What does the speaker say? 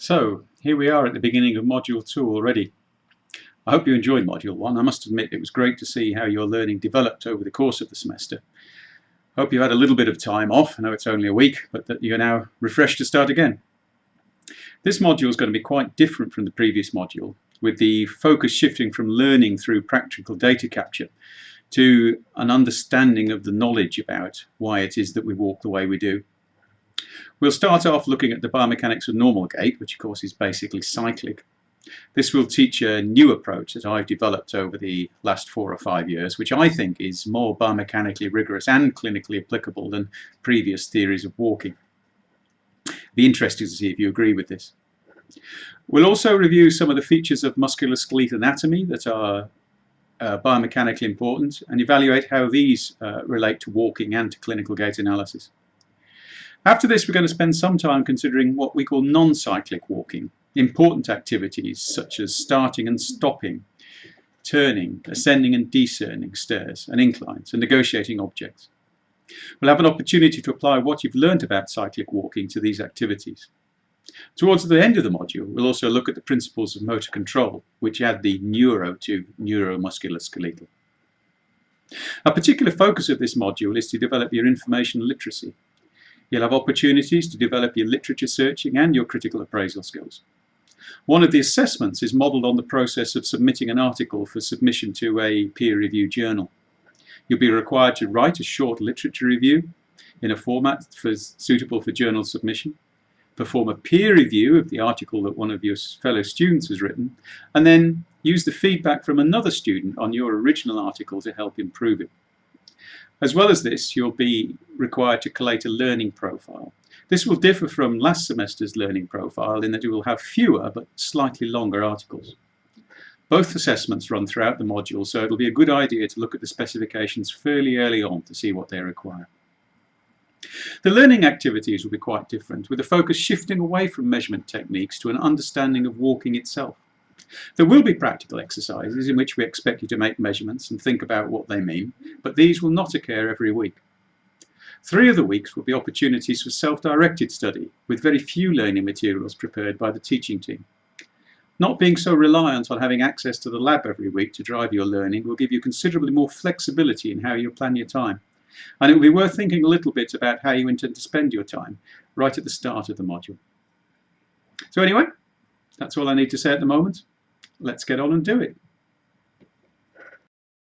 So here we are at the beginning of Module 2 already. I hope you enjoyed Module 1. I must admit it was great to see how your learning developed over the course of the semester. Hope you had a little bit of time off. I know it's only a week, but that you're now refreshed to start again. This module is going to be quite different from the previous module, with the focus shifting from learning through practical data capture to an understanding of the knowledge about why it is that we walk the way we do. We'll start off looking at the biomechanics of normal gait, which of course is basically cyclic. This will teach a new approach that I've developed over the last 4 or 5 years, which I think is more biomechanically rigorous and clinically applicable than previous theories of walking. Be interested to see if you agree with this. We'll also review some of the features of musculoskeletal anatomy that are biomechanically important and evaluate how these relate to walking and to clinical gait analysis. After this, we're going to spend some time considering what we call non-cyclic walking, important activities such as starting and stopping, turning, ascending and descending stairs and inclines, and negotiating objects. We'll have an opportunity to apply what you've learned about cyclic walking to these activities. Towards the end of the module, we'll also look at the principles of motor control, which add the neuro to neuromusculoskeletal. A particular focus of this module is to develop your information literacy. You'll have opportunities to develop your literature searching and your critical appraisal skills. One of the assessments is modelled on the process of submitting an article for submission to a peer-reviewed journal. You'll be required to write a short literature review in a format suitable for journal submission, perform a peer review of the article that one of your fellow students has written, and then use the feedback from another student on your original article to help improve it. As well as this, you'll be required to collate a learning profile. This will differ from last semester's learning profile in that it will have fewer but slightly longer articles. Both assessments run throughout the module, so it'll be a good idea to look at the specifications fairly early on to see what they require. The learning activities will be quite different, with the focus shifting away from measurement techniques to an understanding of walking itself. There will be practical exercises in which we expect you to make measurements and think about what they mean, but these will not occur every week. 3 of the weeks will be opportunities for self-directed study, with very few learning materials prepared by the teaching team. Not being so reliant on having access to the lab every week to drive your learning will give you considerably more flexibility in how you plan your time. And it will be worth thinking a little bit about how you intend to spend your time right at the start of the module. So anyway, that's all I need to say at the moment. Let's get on and do it.